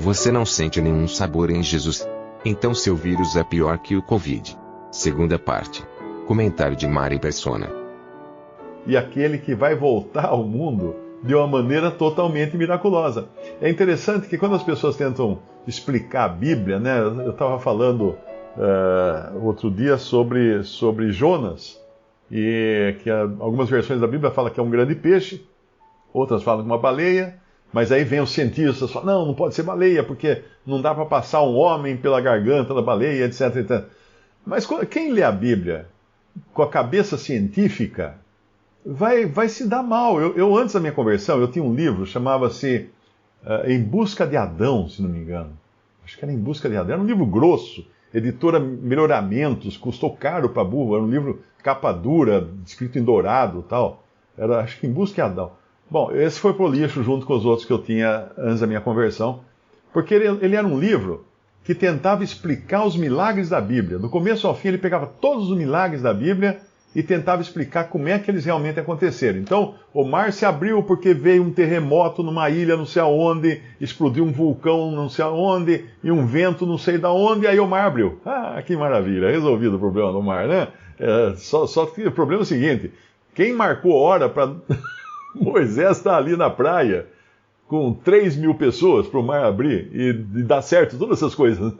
Você não sente nenhum sabor em Jesus. Então seu vírus é pior que o Covid. Segunda parte. Comentário de Mari Persona. E aquele que vai voltar ao mundo de uma maneira totalmente miraculosa. É interessante que quando as pessoas tentam explicar a Bíblia, né? Eu estava falando outro dia sobre Jonas, e que algumas versões da Bíblia falam que é um grande peixe, outras falam que é uma baleia, mas aí vem os cientistas e falam, não pode ser baleia, porque não dá para passar um homem pela garganta da baleia, etc, etc. Mas quem lê a Bíblia com a cabeça científica vai se dar mal. Eu antes da minha conversão, eu tinha um livro, chamava-se Em Busca de Adão, se não me engano. Acho que era Em Busca de Adão. Era um livro grosso, editora Melhoramentos, custou caro para burro. Era um livro capa dura, escrito em dourado e tal. Era, acho que Em Busca de Adão. Bom, esse foi pro lixo junto com os outros que eu tinha antes da minha conversão, porque ele era um livro que tentava explicar os milagres da Bíblia. Do começo ao fim, ele pegava todos os milagres da Bíblia e tentava explicar como é que eles realmente aconteceram. Então, o mar se abriu porque veio um terremoto numa ilha não sei aonde, explodiu um vulcão não sei aonde, e um vento não sei da onde, e aí o mar abriu. Ah, que maravilha, resolvido o problema do mar, né? Só que o problema é o seguinte, quem marcou hora para Moisés estar ali na praia com 3.000 pessoas para o mar abrir e dar certo todas essas coisas,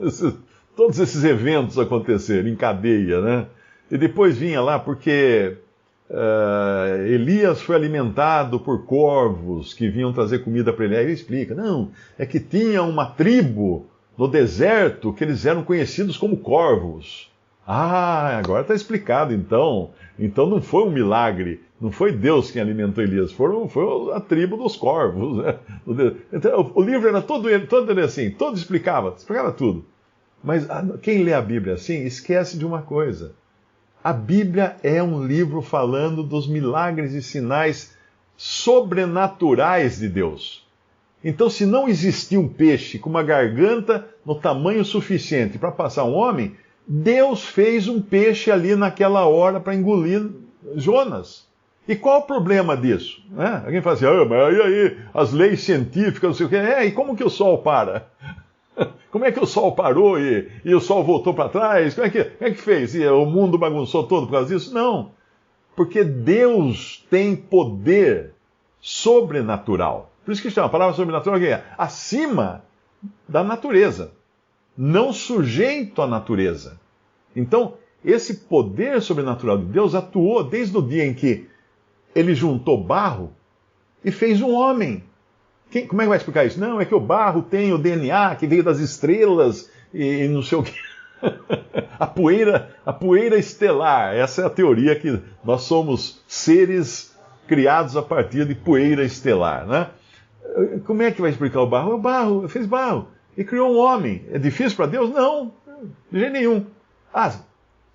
todos esses eventos acontecerem em cadeia, né? E depois vinha lá porque Elias foi alimentado por corvos que vinham trazer comida para ele. Aí ele explica, não, é que tinha uma tribo no deserto que eles eram conhecidos como corvos. Ah, agora está explicado então. Então não foi um milagre, não foi Deus quem alimentou Elias, foi a tribo dos corvos. Né? Então, o livro era todo ele assim, todo explicava tudo. Mas quem lê a Bíblia assim, esquece de uma coisa. A Bíblia é um livro falando dos milagres e sinais sobrenaturais de Deus. Então, se não existia um peixe com uma garganta no tamanho suficiente para passar um homem, Deus fez um peixe ali naquela hora para engolir Jonas. E qual o problema disso? Alguém fala assim, mas aí, as leis científicas, não sei o quê. E como que o Sol para? Como é que o Sol parou e o Sol voltou para trás? Como é que fez? E o mundo bagunçou todo por causa disso? Não. Porque Deus tem poder sobrenatural. Por isso que chama a palavra sobrenatural que é acima da natureza. Não sujeito à natureza. Então, esse poder sobrenatural de Deus atuou desde o dia em que ele juntou barro e fez um homem. Como é que vai explicar isso? Não, é que o barro tem o DNA que veio das estrelas e não sei o que. A poeira estelar. Essa é a teoria que nós somos seres criados a partir de poeira estelar, né? Como é que vai explicar o barro? O barro, fez barro e criou um homem. É difícil para Deus? Não, de jeito nenhum.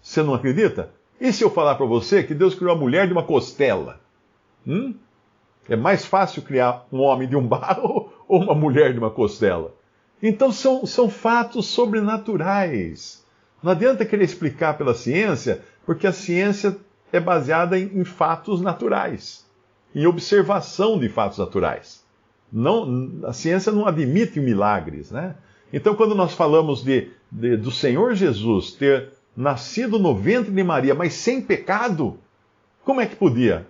Você não acredita? E se eu falar para você que Deus criou a mulher de uma costela? É mais fácil criar um homem de um barro ou uma mulher de uma costela? Então são fatos sobrenaturais. Não adianta querer explicar pela ciência, porque a ciência é baseada em fatos naturais, em observação de fatos naturais. A ciência não admite milagres, né? Então, quando nós falamos do Senhor Jesus ter nascido no ventre de Maria, mas sem pecado, como é que podia?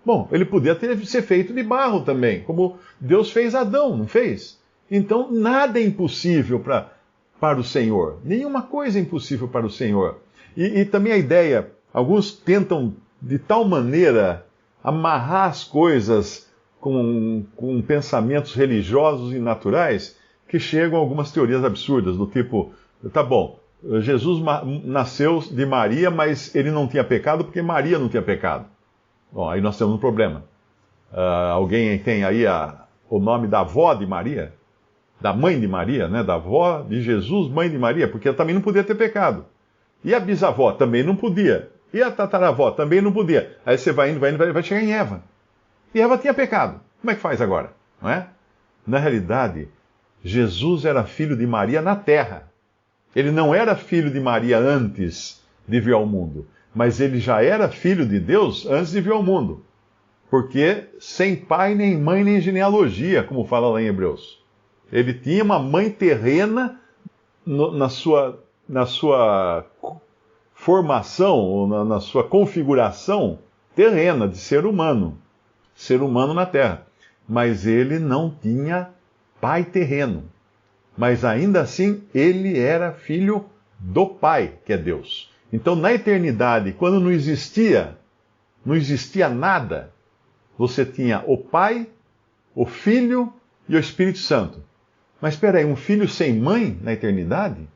Bom, ele podia ser feito de barro também, como Deus fez Adão, não fez? Então, nada é impossível para o Senhor. Nenhuma coisa é impossível para o Senhor. E também a ideia, alguns tentam de tal maneira amarrar as coisas com pensamentos religiosos e naturais, que chegam a algumas teorias absurdas, do tipo, tá bom, Jesus nasceu de Maria, mas ele não tinha pecado porque Maria não tinha pecado. Bom, aí nós temos um problema. Alguém tem aí o nome da avó de Maria? Da mãe de Maria, né? Da avó de Jesus, mãe de Maria, porque ela também não podia ter pecado. E a bisavó também não podia. E a tataravó também não podia. Aí você vai indo, vai chegar em Eva. E Eva tinha pecado. Como é que faz agora? Não é? Na realidade, Jesus era filho de Maria na terra. Ele não era filho de Maria antes de vir ao mundo. Mas ele já era filho de Deus antes de vir ao mundo. Porque sem pai, nem mãe, nem genealogia, como fala lá em Hebreus. Ele tinha uma mãe terrena na sua formação, ou na sua configuração terrena de ser humano na Terra. Mas ele não tinha pai terreno. Mas ainda assim, ele era filho do Pai, que é Deus. Então, na eternidade, quando não existia nada, você tinha o Pai, o Filho e o Espírito Santo. Mas espera aí, um filho sem mãe na eternidade?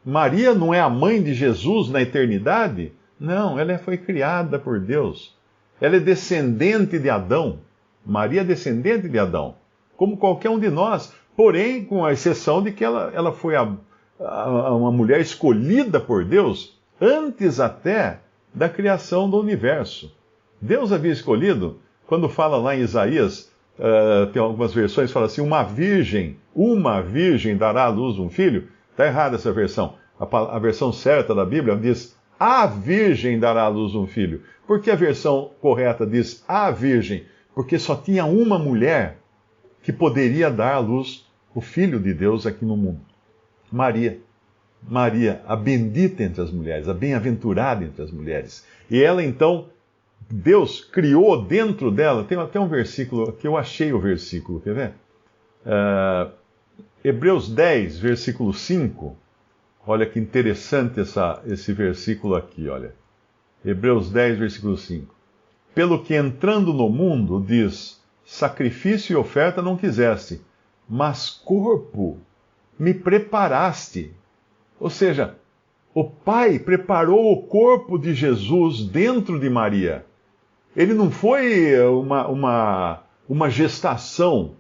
Maria não é a mãe de Jesus na eternidade? Não, ela foi criada por Deus. Ela é descendente de Adão. Maria é descendente de Adão, como qualquer um de nós, porém com a exceção de que ela foi uma mulher escolhida por Deus antes até da criação do universo. Deus havia escolhido, quando fala lá em Isaías, tem algumas versões que falam assim, uma virgem dará à luz um filho. Está errada essa versão. A versão certa da Bíblia diz, a virgem dará à luz um filho. Por que a versão correta diz a virgem? Porque só tinha uma mulher que poderia dar à luz o Filho de Deus aqui no mundo. Maria. Maria, a bendita entre as mulheres, a bem-aventurada entre as mulheres. E ela então, Deus criou dentro dela, tem até um versículo, que eu achei o versículo, quer ver? Hebreus 10, versículo 5. Olha que interessante esse versículo aqui, olha. Hebreus 10, versículo 5. Pelo que entrando no mundo, diz, sacrifício e oferta não quiseste, mas corpo me preparaste. Ou seja, o Pai preparou o corpo de Jesus dentro de Maria. Ele não foi uma gestação.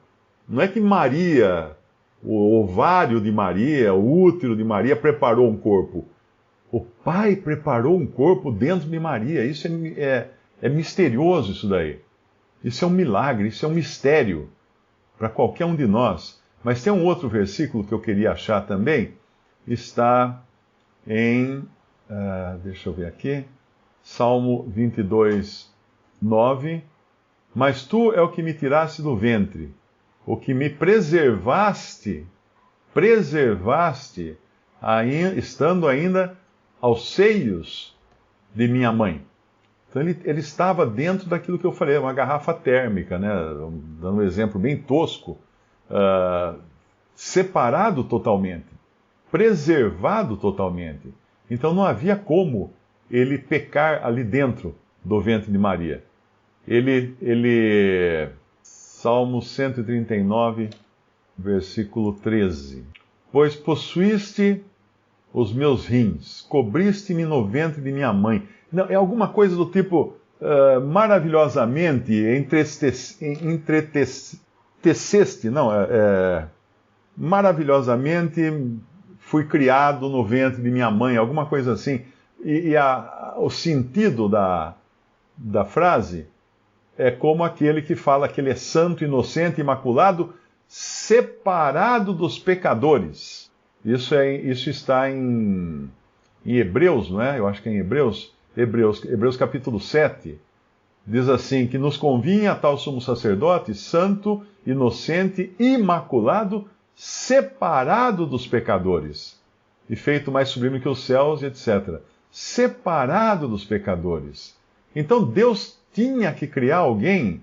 Não é que Maria, o ovário de Maria, o útero de Maria preparou um corpo. O Pai preparou um corpo dentro de Maria. Isso é misterioso isso daí. Isso é um milagre, isso é um mistério para qualquer um de nós. Mas tem um outro versículo que eu queria achar também. Está em, deixa eu ver aqui, Salmo 22, 9. Mas tu é o que me tiraste do ventre, o que me preservaste, estando ainda aos seios de minha mãe. Então ele estava dentro daquilo que eu falei, uma garrafa térmica, né? Dando um exemplo bem tosco, separado totalmente, preservado totalmente. Então não havia como ele pecar ali dentro do ventre de Maria. Salmo 139, versículo 13. Pois possuíste os meus rins, cobriste-me no ventre de minha mãe. Não, é alguma coisa do tipo, maravilhosamente entreteceste, não, maravilhosamente fui criado no ventre de minha mãe, alguma coisa assim. O sentido da frase é como aquele que fala que ele é santo, inocente, imaculado, separado dos pecadores. Isso está em Hebreus, não é? Eu acho que é em Hebreus capítulo 7, diz assim, que nos convinha a tal sumo sacerdote, santo, inocente, imaculado, separado dos pecadores, e feito mais sublime que os céus, etc. Separado dos pecadores. Então Deus tinha que criar alguém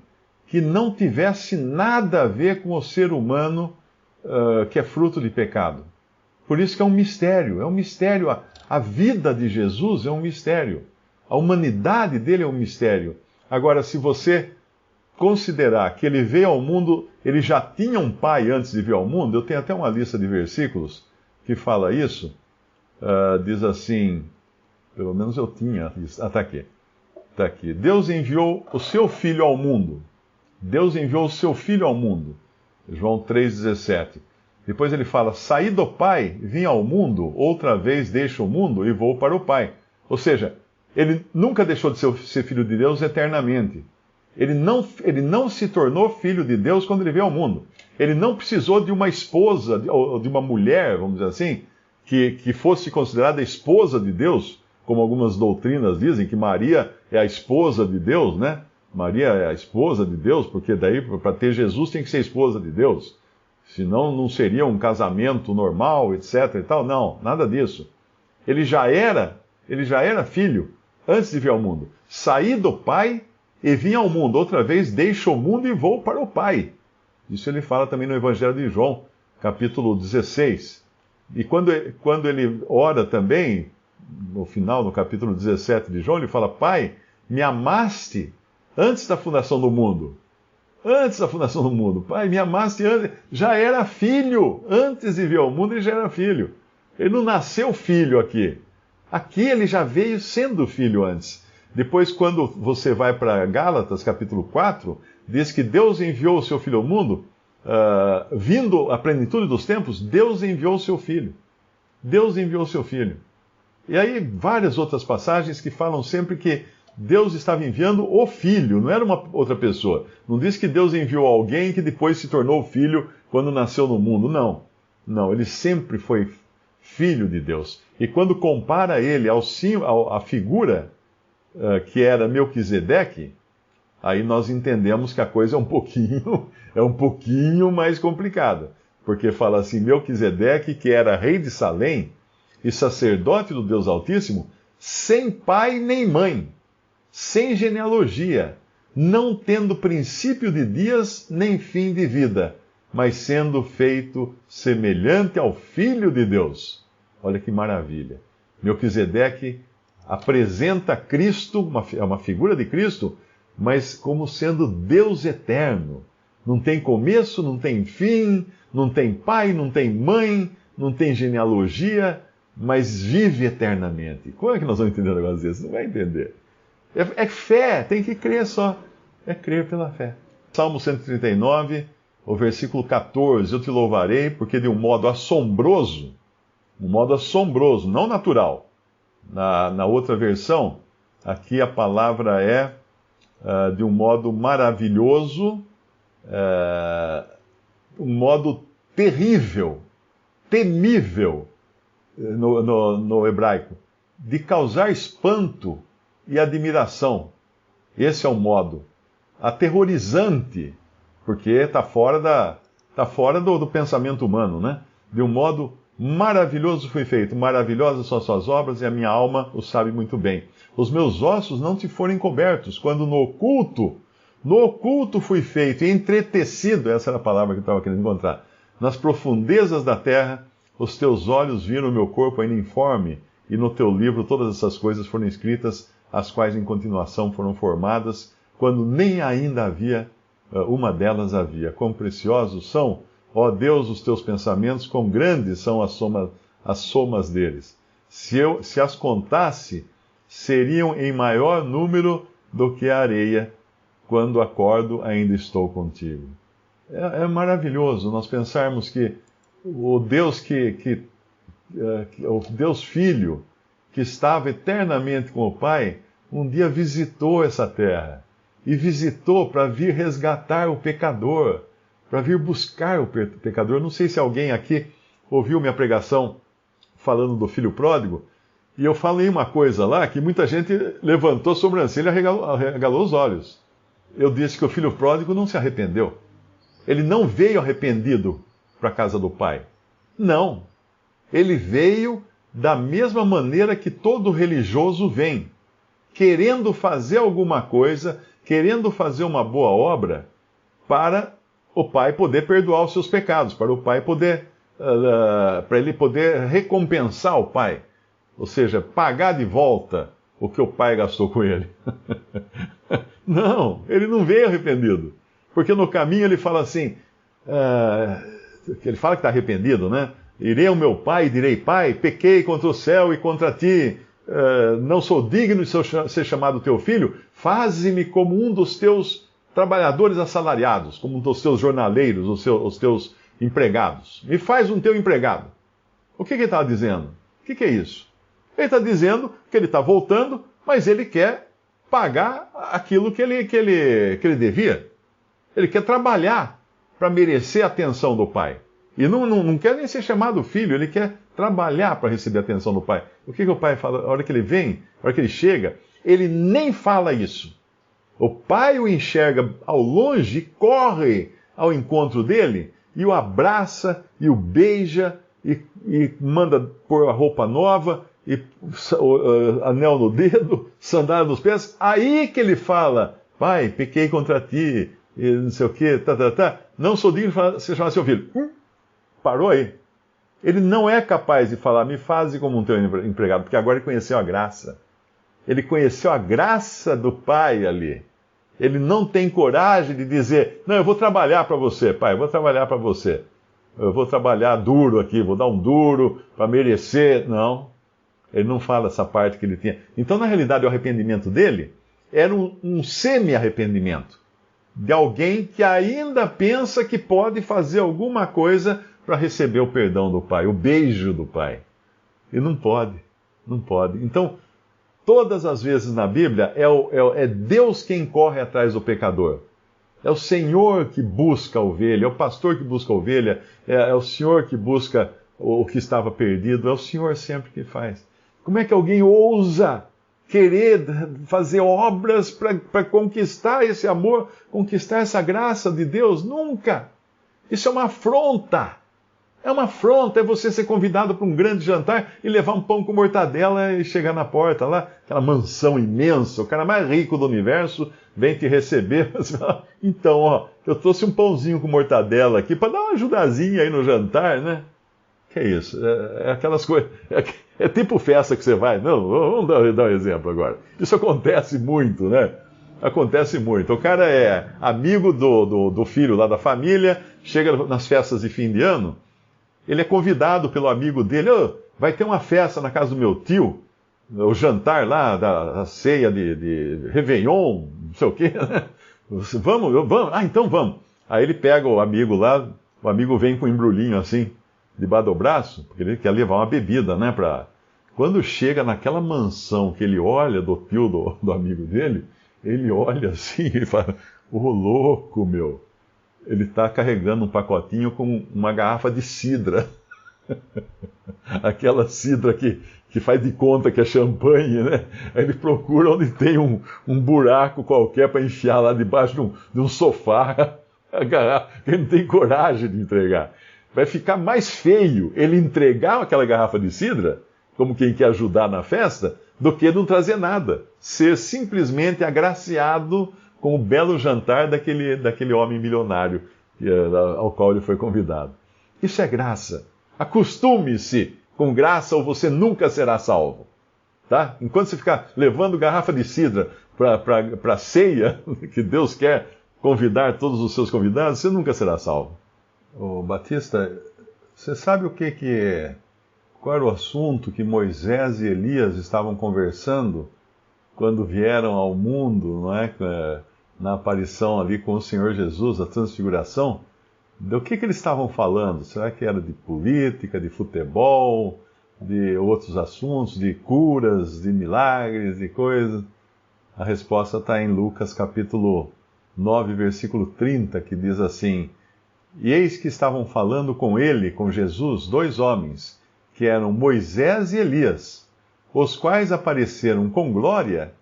que não tivesse nada a ver com o ser humano que é fruto de pecado. Por isso que é um mistério, a vida de Jesus é um mistério. A humanidade dele é um mistério. Agora, se você considerar que ele veio ao mundo, ele já tinha um pai antes de vir ao mundo, eu tenho até uma lista de versículos que fala isso. Diz assim, pelo menos eu tinha, está aqui. Está aqui. Deus enviou o seu Filho ao mundo. Deus enviou o seu Filho ao mundo. João 3,17. Depois ele fala, saí do Pai, vim ao mundo, outra vez deixo o mundo e vou para o Pai. Ou seja, ele nunca deixou de ser filho de Deus eternamente. Ele não se tornou filho de Deus quando ele veio ao mundo. Ele não precisou de uma esposa, ou de uma mulher, vamos dizer assim, que fosse considerada esposa de Deus, como algumas doutrinas dizem, que Maria é a esposa de Deus, né? Maria é a esposa de Deus, porque daí, para ter Jesus, tem que ser esposa de Deus. Senão não seria um casamento normal, etc. e tal. Não, nada disso. Ele já era filho antes de vir ao mundo. Saí do Pai e vim ao mundo. Outra vez deixo o mundo e vou para o Pai. Isso ele fala também no Evangelho de João, capítulo 16. E quando ele ora também, no final, no capítulo 17 de João, ele fala: Pai, me amaste antes da fundação do mundo. Antes da fundação do mundo. Pai, me amaste antes. Já era filho. Antes de vir ao mundo, ele já era filho. Ele não nasceu filho aqui. Aqui ele já veio sendo filho antes. Depois, quando você vai para Gálatas, capítulo 4, diz que Deus enviou o seu Filho ao mundo, vindo a plenitude dos tempos, Deus enviou o seu Filho. Deus enviou o seu Filho. E aí, várias outras passagens que falam sempre que Deus estava enviando o Filho, não era uma outra pessoa. Não diz que Deus enviou alguém que depois se tornou filho quando nasceu no mundo. Não. Não, ele sempre foi Filho de Deus. E quando compara ele à figura que era Melquisedeque, aí nós entendemos que a coisa é um pouquinho mais complicada. Porque fala assim, Melquisedeque, que era rei de Salém e sacerdote do Deus Altíssimo, sem pai nem mãe, sem genealogia, não tendo princípio de dias nem fim de vida, mas sendo feito semelhante ao Filho de Deus. Olha que maravilha. Melquisedeque apresenta Cristo, uma figura de Cristo, mas como sendo Deus eterno. Não tem começo, não tem fim, não tem pai, não tem mãe, não tem genealogia, mas vive eternamente. Como é que nós vamos entender um negócio desse? Não vai entender. É fé, tem que crer só. É crer pela fé. Salmo 139, o versículo 14. Eu te louvarei porque de um modo assombroso, não natural. Na outra versão, aqui a palavra é de um modo maravilhoso, um modo terrível, temível, no hebraico, de causar espanto e admiração. Esse é o modo. Aterrorizante, porque está fora do pensamento humano, né? De um modo maravilhoso foi feito, maravilhosas são as suas obras e a minha alma o sabe muito bem. Os meus ossos não te foram encobertos, quando no oculto fui feito e entretecido, essa era a palavra que eu estava querendo encontrar, nas profundezas da terra, os teus olhos viram o meu corpo ainda informe, e no teu livro todas essas coisas foram escritas, as quais em continuação foram formadas, quando nem ainda havia uma delas havia. Quão preciosos são, ó Deus, os teus pensamentos, quão grandes são as somas deles. Se as contasse, seriam em maior número do que a areia. Quando acordo, ainda estou contigo. É maravilhoso nós pensarmos que o Deus o Deus Filho, que estava eternamente com o Pai, um dia visitou essa terra. E visitou para vir resgatar o pecador, para vir buscar o pecador. Não sei se alguém aqui ouviu minha pregação falando do filho pródigo, e eu falei uma coisa lá que muita gente levantou a sobrancelha e arregalou os olhos. Eu disse que o filho pródigo não se arrependeu. Ele não veio arrependido para a casa do pai. Não. Ele veio da mesma maneira que todo religioso vem, querendo fazer alguma coisa, querendo fazer uma boa obra para o pai poder perdoar os seus pecados, para o pai poder, para ele poder recompensar o pai, ou seja, pagar de volta o que o pai gastou com ele. Não, ele não veio arrependido, porque no caminho ele fala assim, ele fala que está arrependido, né? Irei ao meu pai e direi, pai, pequei contra o céu e contra ti, não sou digno de ser chamado teu filho, faze-me como um dos teus trabalhadores assalariados, como um dos teus jornaleiros, os teus empregados. Me faz um teu empregado. O que ele estava dizendo? O que é isso? Ele está dizendo que ele está voltando, mas ele quer pagar aquilo que ele devia. Ele quer trabalhar para merecer a atenção do pai. E não quer nem ser chamado filho, ele quer trabalhar para receber a atenção do pai. O que o pai fala? A hora que ele vem, a hora que ele chega, ele nem fala isso. O pai o enxerga ao longe, corre ao encontro dele e o abraça, e o beija, e manda pôr a roupa nova, e anel no dedo, sandália nos pés. Aí que ele fala: pai, pequei contra ti, e não sei o que, não sou digno de ser chamado seu filho. Parou aí. Ele não é capaz de falar: me faze como um teu empregado, porque agora ele conheceu a graça. Ele conheceu a graça do pai ali. Ele não tem coragem de dizer: não, eu vou trabalhar para você, pai, eu vou trabalhar para você. Eu vou trabalhar duro aqui, vou dar um duro para merecer. Não, ele não fala essa parte que ele tinha. Então, na realidade, o arrependimento dele era um semi-arrependimento. De alguém que ainda pensa que pode fazer alguma coisa para receber o perdão do pai, o beijo do pai. E não pode, não pode. Então, todas as vezes na Bíblia, é Deus quem corre atrás do pecador. É o Senhor que busca a ovelha, é o pastor que busca a ovelha, é o Senhor que busca o que estava perdido, é o Senhor sempre que faz. Como é que alguém ousa querer fazer obras para conquistar esse amor, conquistar essa graça de Deus? Nunca! Isso é uma afronta. É uma afronta, é você ser convidado para um grande jantar e levar um pão com mortadela e chegar na porta lá, aquela mansão imensa, o cara mais rico do universo vem te receber. Então, ó, eu trouxe um pãozinho com mortadela aqui para dar uma ajudazinha aí no jantar, né? Que é isso? É aquelas coisas... É tipo festa que você vai. Não, vamos dar um exemplo agora. Isso acontece muito, né? Acontece muito. O cara é amigo do filho lá da família, chega nas festas de fim de ano, ele é convidado pelo amigo dele: vai ter uma festa na casa do meu tio, o jantar lá, da ceia de Réveillon, não sei o quê, né? Vamos? Ah, então vamos. Aí ele pega o amigo lá, o amigo vem com um embrulhinho assim, debaixo do braço, porque ele quer levar uma bebida, né? Quando chega naquela mansão que ele olha do tio do amigo dele, ele olha assim e fala: ô louco, meu. Ele está carregando um pacotinho com uma garrafa de cidra. Aquela cidra que faz de conta que é champanhe, né? Aí ele procura onde tem um buraco qualquer para enfiar lá debaixo de um sofá a garrafa. Ele não tem coragem de entregar. Vai ficar mais feio ele entregar aquela garrafa de cidra, como quem quer ajudar na festa, do que não trazer nada. Ser simplesmente agraciado com o belo jantar daquele homem milionário ao qual ele foi convidado. Isso é graça. Acostume-se com graça ou você nunca será salvo. Tá? Enquanto você ficar levando garrafa de cidra para a ceia, que Deus quer convidar todos os seus convidados, você nunca será salvo. Ô Batista, você sabe qual era o assunto que Moisés e Elias estavam conversando quando vieram ao mundo, não é? Na aparição ali com o Senhor Jesus, a transfiguração? Do que eles estavam falando? Será que era de política, de futebol, de outros assuntos, de curas, de milagres, de coisas? A resposta está em Lucas capítulo 9, versículo 30, que diz assim: e eis que estavam falando com ele, com Jesus, 2 homens, que eram Moisés e Elias, os quais apareceram com glória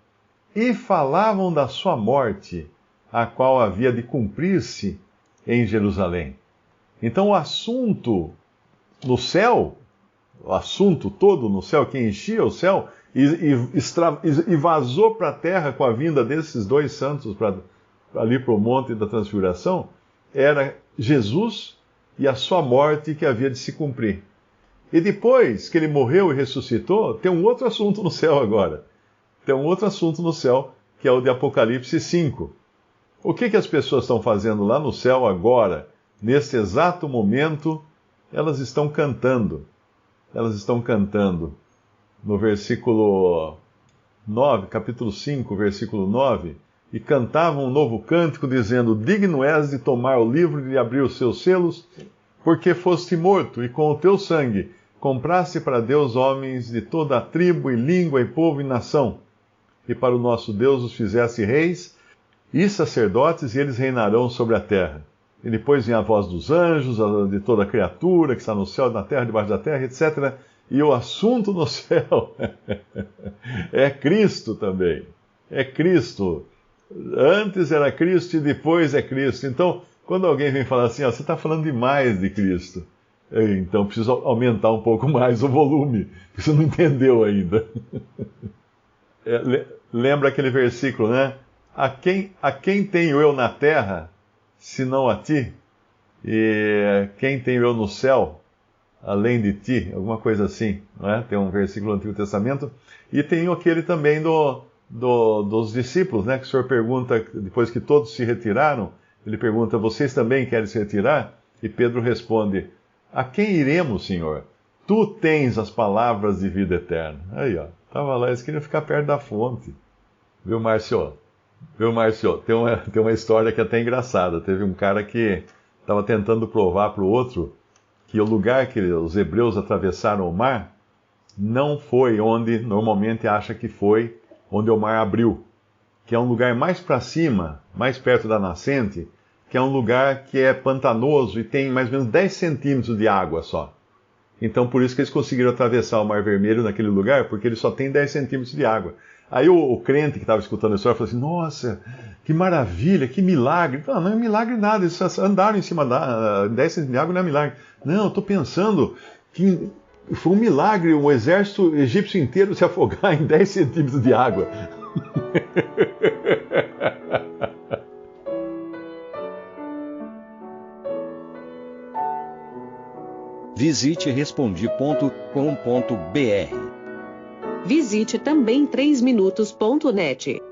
e falavam da sua morte, a qual havia de cumprir-se em Jerusalém. Então o assunto no céu, o assunto todo no céu, que enchia o céu e vazou para a terra com a vinda desses 2 santos ali para o Monte da Transfiguração, era Jesus e a sua morte que havia de se cumprir. E depois que ele morreu e ressuscitou, tem um outro assunto no céu agora. Tem um outro assunto no céu, que é o de Apocalipse 5. O que as pessoas estão fazendo lá no céu agora, nesse exato momento? Elas estão cantando. Elas estão cantando. No versículo 9, capítulo 5, versículo 9, e cantavam um novo cântico, dizendo: digno és de tomar o livro e de abrir os seus selos, porque foste morto, e com o teu sangue compraste para Deus homens de toda a tribo, e língua, e povo, e nação. E para o nosso Deus os fizeste reis e sacerdotes, e eles reinarão sobre a terra. E depois vem a voz dos anjos, de toda criatura que está no céu, na terra, debaixo da terra, etc. E o assunto no céu é Cristo também. É Cristo. Antes era Cristo e depois é Cristo. Então, Quando alguém vem falar assim, ó, você está falando demais de Cristo, então preciso aumentar um pouco mais o volume, porque você não entendeu ainda. Lembra aquele versículo, né? A quem tenho eu na terra, senão a ti? E quem tenho eu no céu, além de ti? Alguma coisa assim, não é? Tem um versículo do Antigo Testamento. E tem aquele também dos discípulos, né? Que o Senhor pergunta, depois que todos se retiraram, ele pergunta, vocês também querem se retirar? E Pedro responde, a quem iremos, Senhor? Tu tens as palavras de vida eterna. Aí, ó, estava lá, eles queriam ficar perto da fonte. Viu, Márcio? Tem uma história que é até engraçada. Teve um cara que estava tentando provar para o outro que o lugar que os hebreus atravessaram o mar não foi onde normalmente acha que foi, onde o mar abriu, que é um lugar mais para cima, mais perto da nascente, que é um lugar que é pantanoso e tem mais ou menos 10 centímetros de água só. Então por isso que eles conseguiram atravessar o Mar Vermelho naquele lugar, porque ele só tem 10 centímetros de água. Aí o crente que estava escutando a história falou assim, nossa, que maravilha, que milagre. Não, não é milagre nada, eles andaram em cima da 10 centímetros de água, não é milagre. Não, eu estou pensando que foi um milagre o exército egípcio inteiro se afogar em 10 centímetros de água. Visite Respondi.com.br. Visite também 3minutos.net.